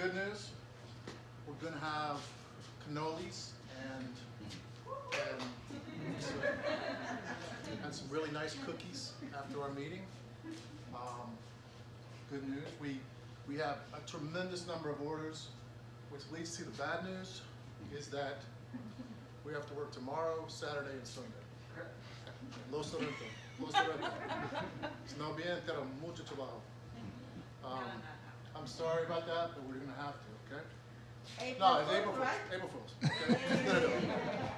good news. We're going to have cannolis and some really nice cookies after our meeting. Good news. We have a tremendous number of orders, which leads to the bad news, is that we have to work tomorrow, Saturday, and Sunday. Lo siento. Lo siento. No bien, pero mucho trabajo. I'm sorry about that, but we're going to have to, okay? No, it's April Fools. Right? April Fools. Okay? No.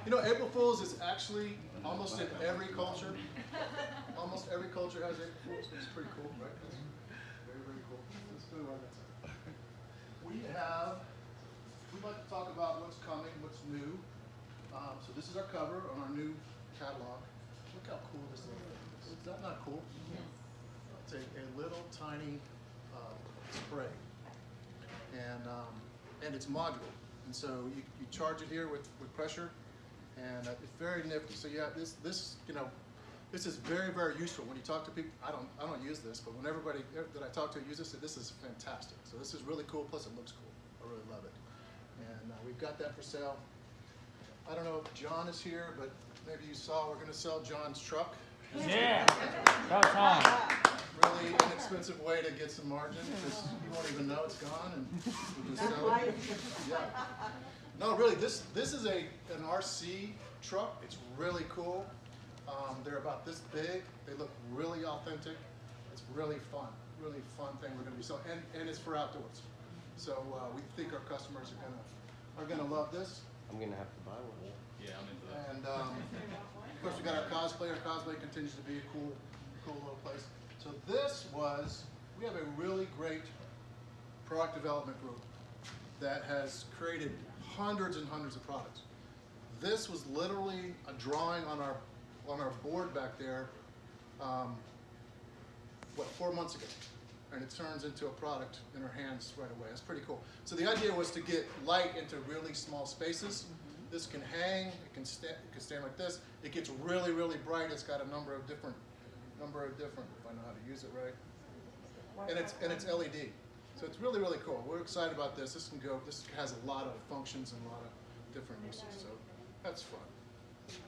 You know, April Fools is actually almost in every culture. Almost every culture has April Fools. It's pretty cool, right? It's very, very cool. Let's do it right now. We'd like to talk about what's coming, what's new. So this is our cover on our new catalog. Look how cool this is. Is that not cool? It's a little tiny spray. And it's modular. And so you charge it here with pressure, and it's very nifty. So yeah, this is very, very useful. When you talk to people, I don't use this, but when everybody that I talk to uses it, this is fantastic. So this is really cool, plus it looks cool. I really love it. And we've got that for sale. I don't know if John is here, but maybe you saw we're going to sell John's truck. Yeah, that's on. Really inexpensive way to get some margin, because you won't even know it's gone, and we'll just sell it. Yeah. No, really, this is an RC truck. It's really cool. They're about this big. They look really authentic. It's really fun thing we're going to be selling, and it's for outdoors. So we think our customers are gonna love this. I'm gonna have to buy one. Yeah, I'm into that. And of course, we got our cosplay. Our cosplay continues to be a cool little place. So we have a really great product development group that has created hundreds and hundreds of products. This was literally a drawing on our board back there, 4 months ago. And it turns into a product in our hands right away. That's pretty cool. So the idea was to get light into really small spaces. This can hang, it can stand like this. It gets really, really bright. It's got a number of different, if I know how to use it right. And it's LED. So it's really, really cool. We're excited about this. This has a lot of functions and a lot of different uses. So that's fun.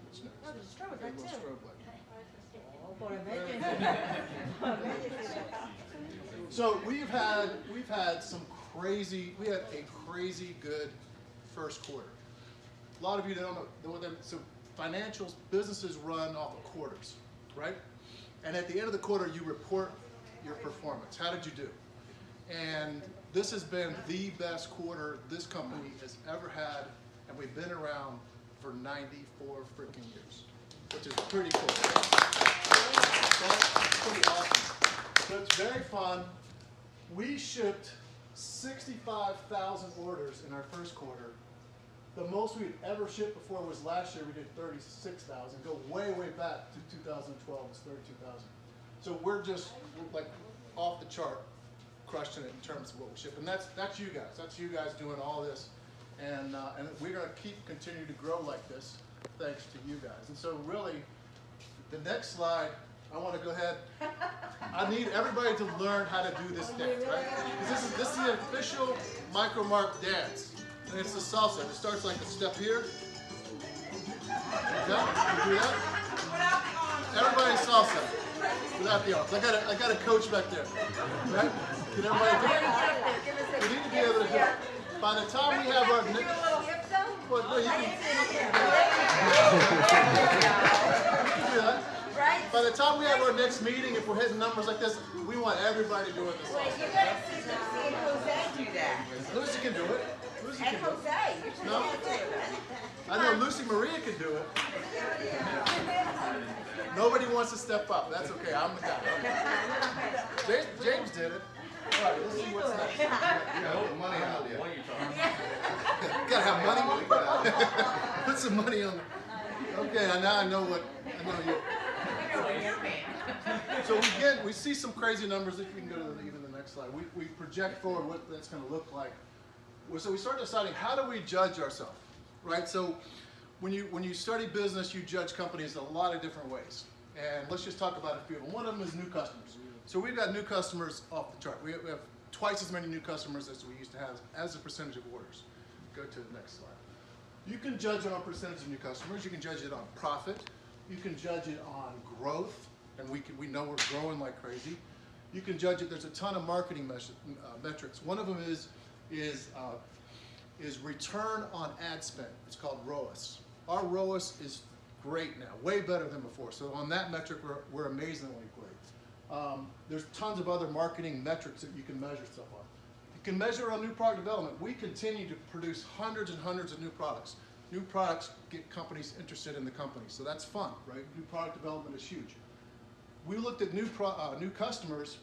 What's next? Oh, there's a strobe light A little too. strobe light. Oh, So we had a crazy good first quarter. A lot of you don't know what so financials, businesses run off of quarters, right? And at the end of the quarter, you report your performance. How did you do? And this has been the best quarter this company has ever had, and we've been around for 94 freaking years, which is pretty cool. That's pretty awesome. So it's very fun. We shipped 65,000 orders in our first quarter. The most we'd ever shipped before was last year. We did 36,000. Go way, way back to 2012. It's 32,000. So we're like off the chart, crushing it in terms of what we ship. And that's you guys. That's you guys doing all this. And we're going to continue to grow like this, thanks to you guys. And so really, the next slide, I want to go ahead. I need everybody to learn how to do this dance, right? Because this is the official Micromark dance. And it's the salsa. It starts like a step here. Yeah, you do that? Everybody salsa. Without the arms. I got a coach back there. Right? Can everybody do it? We need to be able to do it. By the time we have our next... Well, no, you can do that. By the time we have our next meeting, if we're hitting numbers like this, we want everybody doing this. Wait, you gotta see Lucy and Jose do that. Lucy can do it. Lucy And can do it. Jose, you're supposed No. to do it. I know Lucy Maria can do it. Nobody wants to step up. That's okay. I'm the guy. James did it. All right, let's see what's next. Money out there. What are you talking about? You gotta have money. Put some money on. Okay, now I know you. So we see some crazy numbers. If you can go to even the next slide, we project forward what that's going to look like. So we start deciding, how do we judge ourselves, right? So when you study business, you judge companies in a lot of different ways. And let's just talk about a few of them. One of them is new customers. So we've got new customers off the chart. We have twice as many new customers as we used to have as a percentage of orders. Go to the next slide. You can judge it on percentage of new customers. You can judge it on profit. You can judge it on growth, and we know we're growing like crazy. You can judge it. There's a ton of marketing metrics. One of them is return on ad spend. It's called ROAS. Our ROAS is great now, way better than before. So on that metric, we're amazingly great. There's tons of other marketing metrics that you can measure stuff on. You can measure on new product development. We continue to produce hundreds and hundreds of new products. New products get companies interested in the company, so that's fun, right? New product development is huge. We looked at new customers,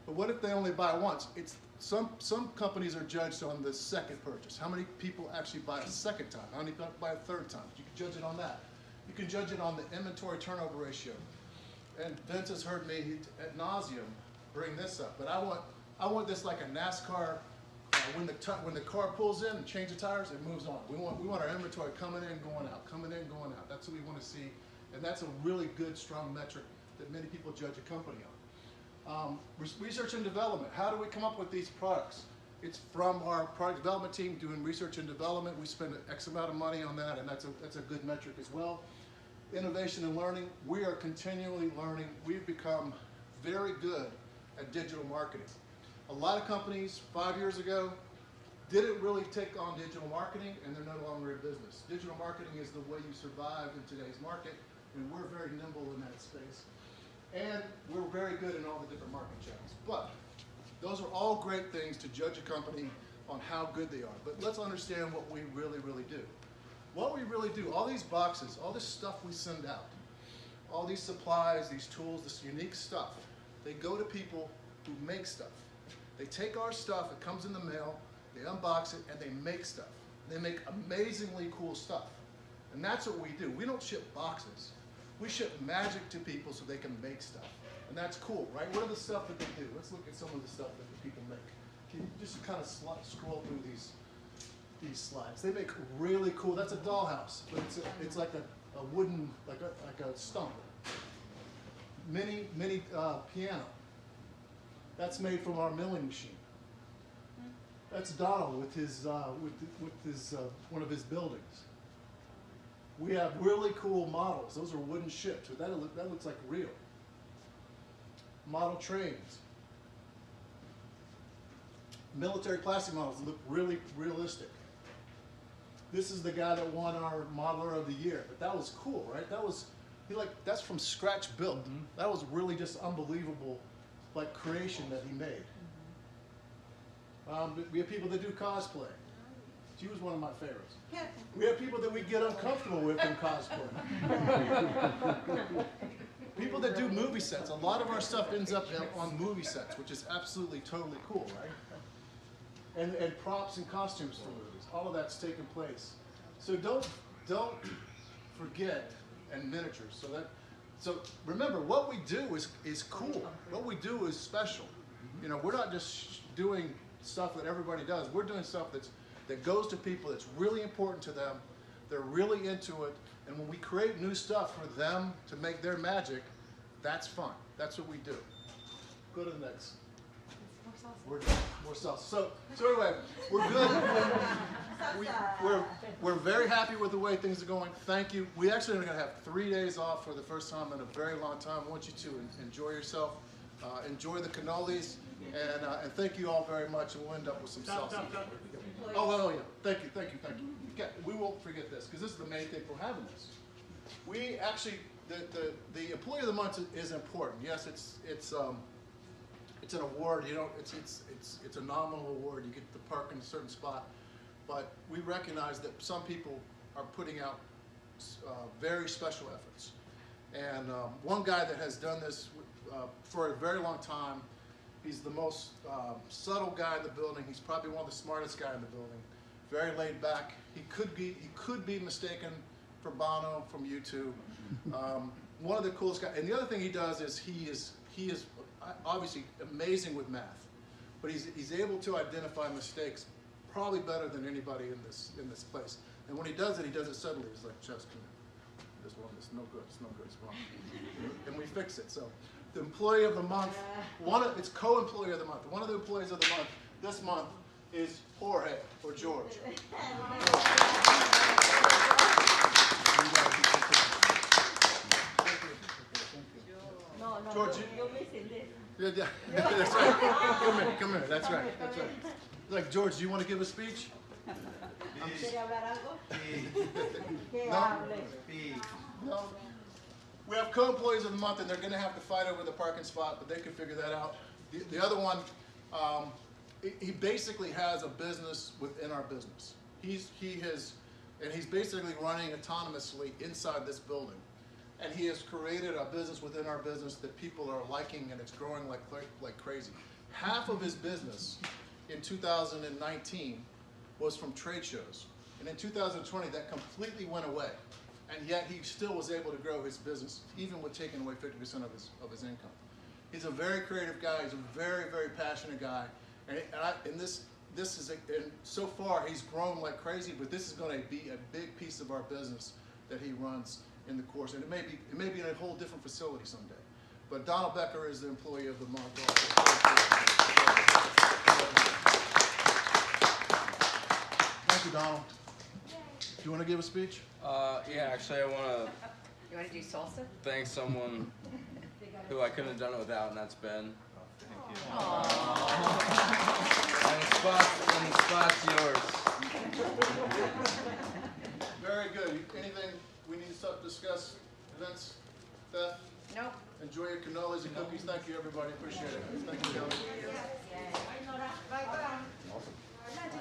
but what if they only buy once? It's some companies are judged on the second purchase. How many people actually buy a second time? How many buy a third time? You can judge it on that. You can judge it on the inventory turnover ratio. And Vince has heard me ad nauseum bring this up, but I want this like a NASCAR. When the car pulls in and changes the tires, it moves on. We want our inventory coming in, going out, coming in, going out. That's what we want to see, and that's a really good, strong metric that many people judge a company on. Research and development. How do we come up with these products? It's from our product development team doing research and development. We spend X amount of money on that, and that's a good metric as well. Innovation and learning. We are continually learning. We've become very good at digital marketing. A lot of companies 5 years ago didn't really take on digital marketing, and they're no longer in business. Digital marketing is the way you survive in today's market, and we're very nimble in that space. And we're very good in all the different marketing channels. But those are all great things to judge a company on how good they are. But let's understand what we really, really do. What we really do, all these boxes, all this stuff we send out, all these supplies, these tools, this unique stuff, they go to people who make stuff. They take our stuff, it comes in the mail, they unbox it, and they make stuff. They make amazingly cool stuff. And that's what we do. We don't ship boxes. We ship magic to people so they can make stuff. And that's cool, right? What are the stuff that they do? Let's look at some of the stuff that the people make. Can you just kind of scroll through these slides? They make really cool, that's a dollhouse, but it's like a wooden, like a stump. Mini piano. That's made from our milling machine. That's Donald with his one of his buildings. We have really cool models. Those are wooden ships. That looks like real. Model trains. Military plastic models look really realistic. This is the guy that won our Modeler of the Year. But that was cool, right? That's from scratch built. Mm-hmm. That was really just unbelievable, like creation that he made. We have people that do cosplay. She was one of my favorites. We have people that we get uncomfortable with in cosplay. People that do movie sets. A lot of our stuff ends up on movie sets, which is absolutely totally cool, right? And props and costumes for movies. All of that's taken place. So don't forget, and miniatures. So remember, what we do is cool. What we do is special. You know, we're not just doing stuff that everybody does. We're doing stuff that goes to people, that's really important to them. They're really into it. And when we create new stuff for them to make their magic, that's fun. That's what we do. Go to the next. We're done. More sauce. So anyway, we're good. We're very happy with the way things are going. Thank you. We actually are going to have 3 days off for the first time in a very long time. I want you to enjoy yourself, enjoy the cannolis, and thank you all very much. And we'll end up with some salsa. Oh, yeah. Thank you. We won't forget this, because this is the main thing for having this. We actually, the Employee of the Month is important. Yes, it's an award. You know, it's a nominal award. You get to park in a certain spot, but we recognize that some people are putting out very special efforts. And one guy that has done this for a very long time. He's the most subtle guy in the building. He's probably one of the smartest guy in the building. Very laid back. He could be mistaken for Bono from U2. One of the coolest guys. And the other thing he does is he is obviously amazing with math, but he's able to identify mistakes probably better than anybody in this place. And when he does it suddenly. It's like, just this one is no good. It's no good. It's wrong. And we fix it. So the employee of the month, it's co-employee of the month. One of the employees of the month this month is Jorge, or George. George, yeah, that's right. Come here, that's right. Like, George, do you want to give a speech? No. We have co-employees of the month, and they're going to have to fight over the parking spot, but they can figure that out. The other one, he basically has a business within our business. He's basically running autonomously inside this building. And he has created a business within our business that people are liking, and it's growing like crazy. Half of his business in 2019 was from trade shows. And in 2020, that completely went away. And yet he still was able to grow his business, even with taking away 50% of his income. He's a very creative guy. He's a very, very passionate guy. And so far he's grown like crazy, but this is going to be a big piece of our business that he runs in the course. And it may be in a whole different facility someday. But Donald Becker is the employee of the month also. Thank you, Donald. Do you want to give a speech? Yeah, actually I want You want to do salsa? to thank someone who I couldn't have done it without, and that's Ben. And the spot's yours. Very good. Anything we need to discuss? Vince? Beth? Nope. Enjoy your cannolis and cookies. Thank you, everybody. Appreciate it. Thank you, Kelly.